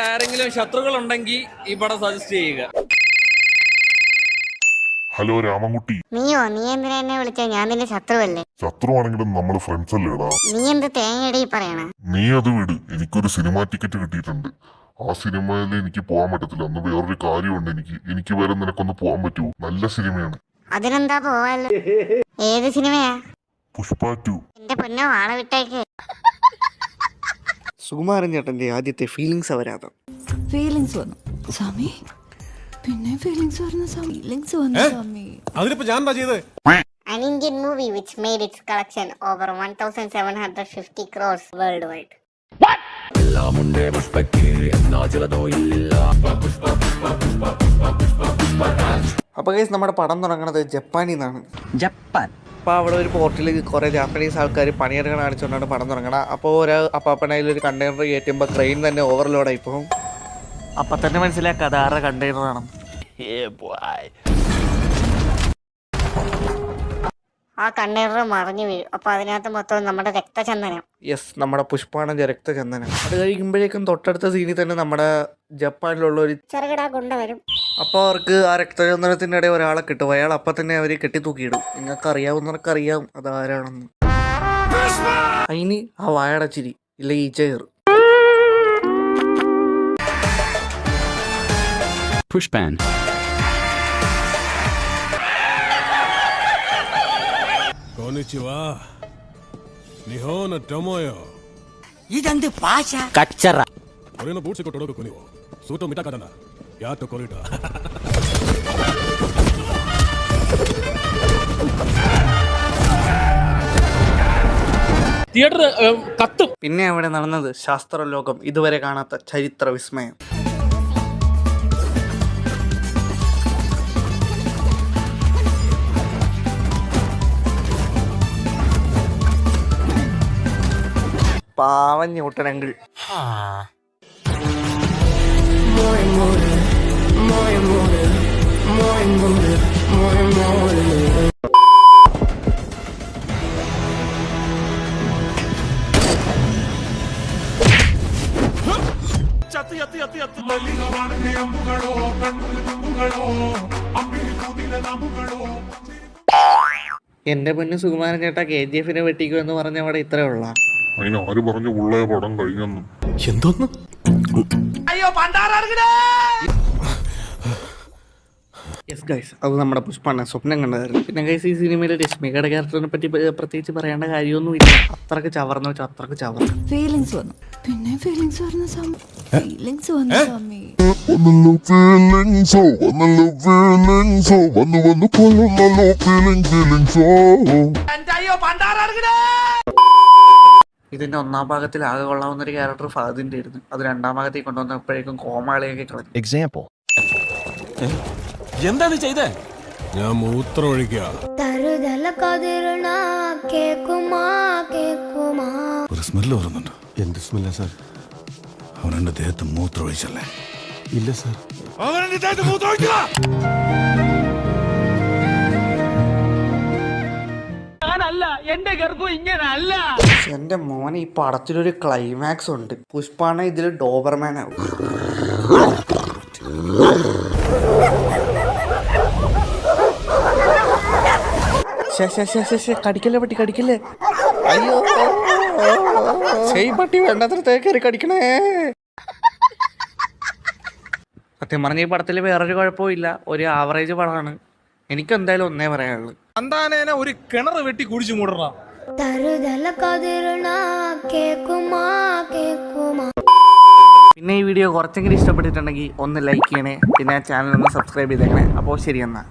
ആരെങ്കിലും ശത്രുക്കളുണ്ടെങ്കിൽ ഈ പടം സജസ്റ്റ് ചെയ്യുക. ഹലോ രാമൻകുട്ടി. നീ എന്തിനാ എന്നെ വിളിച്ചാ? ഞാൻ നിന്റെ ശത്രുവല്ലേ? ശത്രുവാണെങ്കിലും നമ്മള് ഫ്രണ്ട്സ് അല്ലേടാ. നീ എന്ത് തേങ്ങയടി പറയണ? നീ അത് വിട്. എനിക്കൊരു സിനിമ ടിക്കറ്റ് കിട്ടിയിട്ടുണ്ട്. ആ സിനിമയിൽ എനിക്ക് പോകാൻ പറ്റത്തില്ല. അന്ന് വേറൊരു കാര്യമുണ്ട്. എനിക്ക് വരെ നിനക്കൊന്ന് പോകാൻ പറ്റുമോ? നല്ല സിനിമയാണ്. അതിനെന്താ പോവാല്ലോ. ഏത് സിനിമയാ? പുഷ്പ 2. എന്റെ പൊന്നോ, ആളെ വിട്ടേക്ക്. സുകുമാരൻ ചേട്ടന്റെ ആദ്യത്തെ ഫീലിങ്സ് അവരാധം. ഫീലിങ്സ് വന്നു സ്വാമി, പിന്നെ ഫീലിങ്സ് വന്നു സ്വാമി. അതിനിപ്പോ ഞാൻ എന്താ ചെയ്തത്? An Indian movie which made its collection over 1,750 crores worldwide. അപ്പൊ ഗൈസ്, നമ്മുടെ പടം തുടങ്ങുന്നത് ജപ്പാനിൽ നിന്നാണ്. ജപ്പാൻ. അപ്പോൾ അവിടെ ഒരു പോർട്ടിൽ കുറേ ജാപ്പനീസ് ആൾക്കാർ പണിയെടുക്കാൻ കാണിച്ചുകൊണ്ടാണ് പടം തുടങ്ങണം. അപ്പോൾ ഒരു അപ്പാപ്പനയിൽ ഒരു കണ്ടെയ്നർ കയറ്റുമ്പോൾ ട്രെയിൻ തന്നെ ഓവർലോഡായി പോകും. അപ്പം തന്നെ മനസ്സിലാക്കുക അത് ആരുടെ കണ്ടെയ്നറാണ്. ആ കണ്ടെയ്നർ മറിഞ്ഞു വീഴും. അപ്പൊ അതിനകത്ത് മൊത്തം നമ്മുടെ രക്തചന്ദനം. യെസ്, നമ്മുടെ പുഷ്പാണ് രക്തചന്ദനം. അത് കഴിക്കുമ്പോഴേക്കും തൊട്ടടുത്ത സീനിൽ തന്നെ നമ്മുടെ ജപ്പാനിലുള്ള ഒരു ചെറുകിട കൊണ്ടുവരും. അപ്പോൾ അവർക്ക് ആ രക്തചന്ദനത്തിൻ്റെ ഇടയിൽ ഒരാളെ കിട്ടും. അയാൾ അപ്പം തന്നെ അവർ കെട്ടിത്തൂക്കിയിടും. നിങ്ങൾക്ക് അറിയാവുന്നവർക്കറിയാം അതാരാണെന്ന്. അതിന് ആ വായടച്ചിരി ഇല്ല ഈച്ച കയറും. പുഷ്പാൻ. Konnichiwa. Nihon tomoyo. ഇതെന്ത് ഭാഷ? കച്ചറ.俺のブーツが届く国を相当見たかったな。やっと来れた。തിയേറ്റർ കത്തും. പിന്നെ അവിടെ നടന്നത് ശാസ്ത്രലോകം ഇതുവരെ കാണാത്ത ചരിത്ര വിസ്മയം. പാവൻ ന്യൂട്ടനങ്കിൾ. എന്റെ പൊന്നു സുകുമാരൻ ചേട്ടാ, KGF വെട്ടിക്കോ എന്ന് പറഞ്ഞ അവിടെ ഇത്രേ ഉള്ള. അതിന് ആര് പറഞ്ഞു ഉള്ള പടം കഴിഞ്ഞെന്ന്? എന്തോന്ന്? യെസ് ഗൈസ്, അത് നമ്മുടെ പുഷ്പാണ്. സ്വപ്നം കണ്ടതായിരുന്നു. പിന്നെ ഗൈസ്, ഈ സിനിമയിലെ രശ്മികയുടെ ക്യാരക്ടറിനെ പറ്റി പ്രത്യേകിച്ച് പറയേണ്ട കാര്യമൊന്നുമില്ല. അത്രക്ക് ചവർന്ന് വെച്ചാൽ അത്രക്ക് ചവർന്ന്. ഫീലിങ്സ് വന്നു, പിന്നെ ഫീലിങ്സ് വന്നു സ്വാമി. ഇതിന്റെ ഒന്നാം ഭാഗത്തിൽ ആകെ കൊള്ളാവുന്ന ഒരു ക്യാരക്ടർ ഫഹദിന്റെ ആയിരുന്നു. അത് രണ്ടാം ഭാഗത്തേക്ക് കൊണ്ടുവന്നപ്പോഴേക്കും കോമാളിയൊക്കെ കളഞ്ഞു. എക്സാമ്പിൾ. എന്താ നീ ചെയ്തേ? ഞാൻ മൂത്രം ഒഴിക്കുക. ഒരു സ്മെല്ല് വരുന്നുണ്ട്. എന്ത് സ്മെല്ലാ സാർ? അവനെന്റെ ദേഹത്ത് മൂത്രം ഒഴിച്ചല്ലേ? ഇല്ല സാർ. അവനെന്റെ ദേഹത്ത് മൂത്രം ഒഴിക്കുക. എന്റെ മോനെ, ഈ പടത്തിലൊരു ക്ലൈമാക്സ് ഉണ്ട്. പുഷ്പാണ് ഇതിൽ ഡോബർമാൻ ആവും. കടിക്കല്ലേ പട്ടി, കടിക്കല്ലേ. അയ്യോ, പട്ടി വേണ്ടത്ര തേക്കറി കടിക്കണേ. സത്യം പറഞ്ഞ ഈ പടത്തിൽ വേറൊരു കുഴപ്പമില്ല. ഒരു ആവറേജ് പടമാണ്. എനിക്ക് എന്തായാലും ഒന്നേ പറയാനുള്ളൂ, അന്താനേനെ ഒരു കിണർ വെട്ടി കുടിച്ചു മൂടണ. പിന്നെ ഈ വീഡിയോ കുറച്ചെങ്കിലും ഇഷ്ടപ്പെട്ടിട്ടുണ്ടെങ്കിൽ ഒന്ന് ലൈക്ക് ചെയ്യണേ. പിന്നെ ചാനൽ ഒന്ന് സബ്സ്ക്രൈബ് ചെയ്തേക്കണേ. അപ്പോൾ ശരി എന്നാ.